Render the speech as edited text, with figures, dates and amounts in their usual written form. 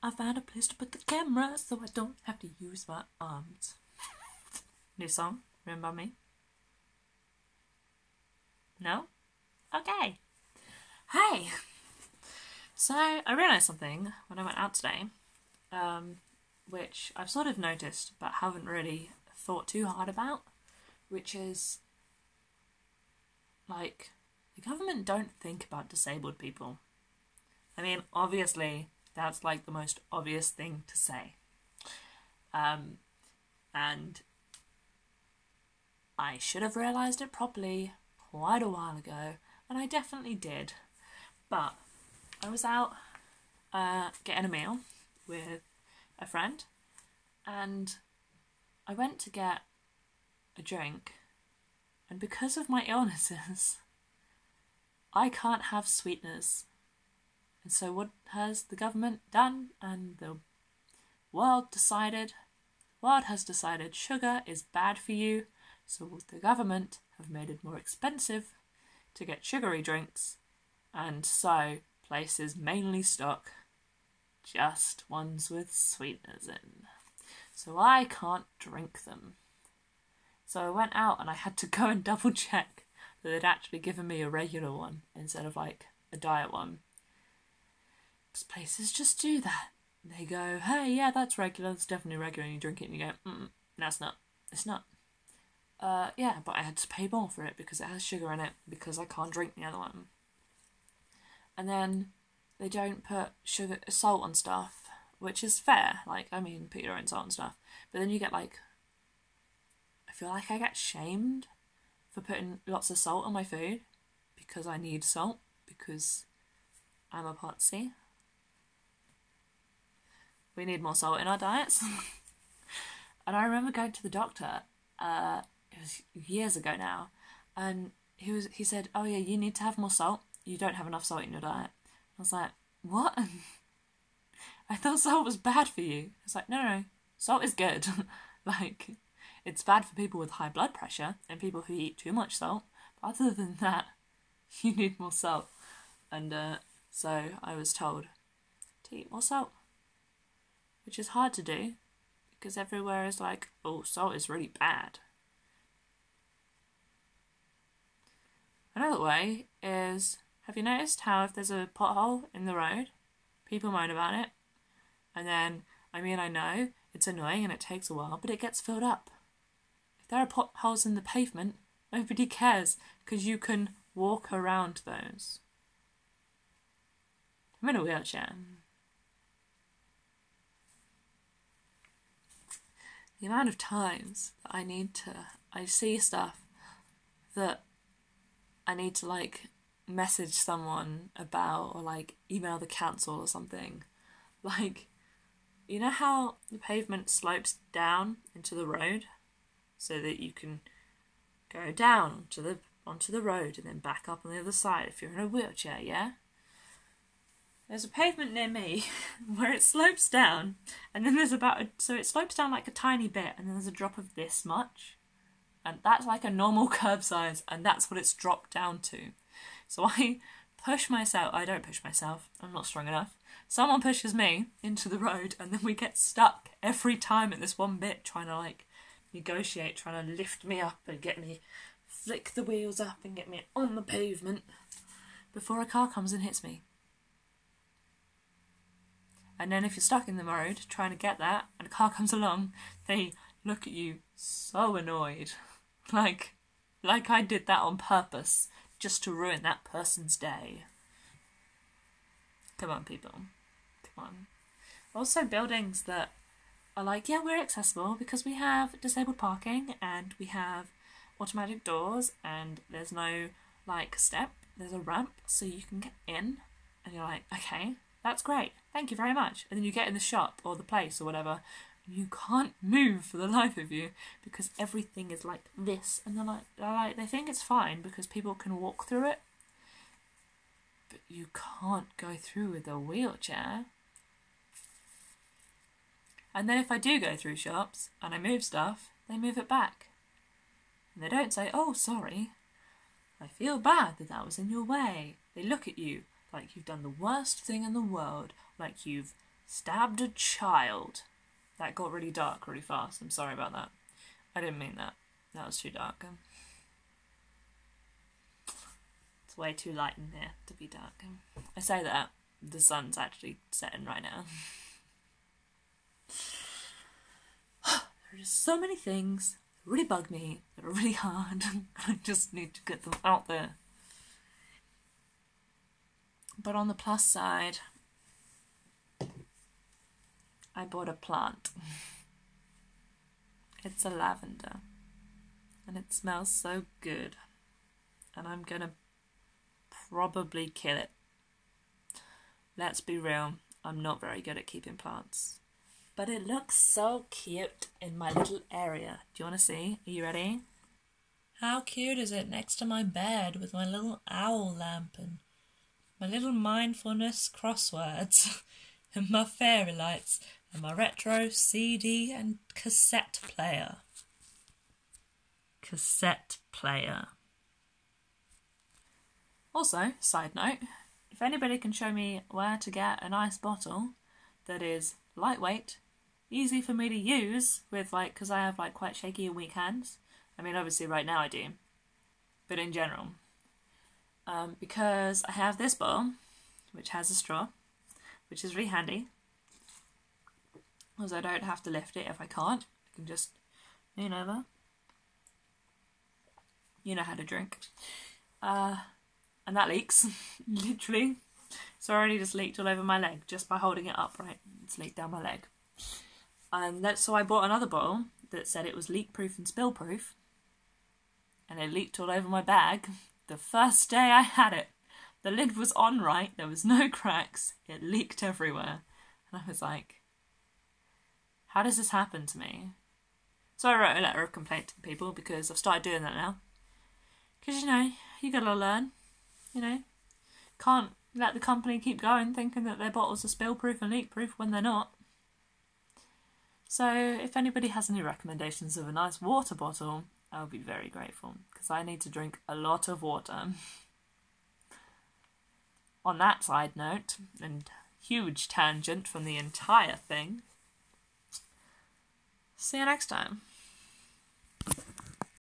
I found a place to put the camera so I don't have to use my arms. New song, remember me? No? Okay. Hey! So, I realised something when I went out today, which I've sort of noticed but haven't really thought too hard about, which is, like, the government don't think about disabled people. I mean, obviously, that's like the most obvious thing to say. And I should have realised it properly quite a while ago, and I definitely did. But I was out getting a meal with a friend, and I went to get a drink, and because of my illnesses, I can't have sweeteners. And so what has the government done, and the world has decided sugar is bad for you, so the government have made it more expensive to get sugary drinks, and so places mainly stock just ones with sweeteners in. So I can't drink them. So I went out and I had to go and double check that they'd actually given me a regular one instead of like a diet one. Because places just do that. They go, hey, yeah, that's regular, it's definitely regular, and you drink it and you go, no, it's not. It's not. Yeah, but I had to pay more for it because it has sugar in it, because I can't drink the other one. And then they don't put salt on stuff, which is fair. Like, I mean, put your own salt and stuff. But then you get like, I feel like I get shamed for putting lots of salt on my food because I need salt, because I'm a potsy. We need more salt in our diets. And I remember going to the doctor, it was years ago now, and he said, oh yeah, you need to have more salt. You don't have enough salt in your diet. I was like, what? I thought salt was bad for you. It's like, no, salt is good. Like, it's bad for people with high blood pressure and people who eat too much salt. But other than that, you need more salt. And so I was told to eat more salt, which is hard to do because everywhere is like, oh, salt is really bad. Another way is, have you noticed how if there's a pothole in the road, people moan about it? And then, I mean, I know it's annoying and it takes a while, but it gets filled up. If there are potholes in the pavement, nobody cares because you can walk around those. I'm in a wheelchair. The amount of times that I see stuff that I need to like message someone about, or like email the council or something. Like, you know how the pavement slopes down into the road so that you can go down onto the road and then back up on the other side if you're in a wheelchair, yeah? There's a pavement near me where it slopes down, and then there's so it slopes down like a tiny bit, and then there's a drop of this much. And that's like a normal curb size, and that's what it's dropped down to. So I don't push myself, I'm not strong enough. Someone pushes me into the road, and then we get stuck every time at this one bit, trying to like negotiate, trying to lift me up and get me, flick the wheels up and get me on the pavement before a car comes and hits me. And then if you're stuck in the road trying to get that, and a car comes along, they look at you so annoyed. Like I did that on purpose, just to ruin that person's day. Come on, people. Come on. Also, buildings that are like, yeah, we're accessible because we have disabled parking and we have automatic doors and there's no, like, step. There's a ramp so you can get in. And you're like, okay, that's great. Thank you very much. And then you get in the shop or the place or whatever, you can't move for the life of you because everything is like this, and they think it's fine because people can walk through it, but you can't go through with a wheelchair. And then if I do go through shops and I move stuff, they move it back, and they don't say, oh, sorry, I feel bad that was in your way. They look at you like you've done the worst thing in the world, like you've Stabbed a child. That got really dark really fast. I'm sorry about that. I didn't mean that. That was too dark. It's way too light in here to be dark. I say that. The sun's actually setting right now. There are just so many things that really bug me, that are really hard. I just need to get them out there. But on the plus side, I bought a plant. It's a lavender. And it smells so good. And I'm gonna probably kill it. Let's be real, I'm not very good at keeping plants. But it looks so cute in my little area. Do you want to see? Are you ready? How cute is it next to my bed with my little owl lamp and my little mindfulness crosswords and my fairy lights and my retro CD and cassette player. Cassette player. Also, side note, if anybody can show me where to get a nice bottle that is lightweight, easy for me to use with because I have quite shaky and weak hands. I mean, obviously right now I do, but in general. Because I have this bottle, which has a straw, which is really handy, because I don't have to lift it if I can't. I can just lean over. You know how to drink. And that leaks, literally. It's already just leaked all over my leg, just by holding it upright. It's leaked down my leg. And so I bought another bottle that said it was leak-proof and spill-proof. And it leaked all over my bag the first day I had it. The lid was on right, there was no cracks, it leaked everywhere. And I was like, how does this happen to me? So I wrote a letter of complaint to the people, because I've started doing that now. Because, you gotta learn. Can't let the company keep going thinking that their bottles are spill-proof and leak-proof when they're not. So if anybody has any recommendations of a nice water bottle, I would be very grateful, because I need to drink a lot of water. On that side note, and huge tangent from the entire thing, see you next time.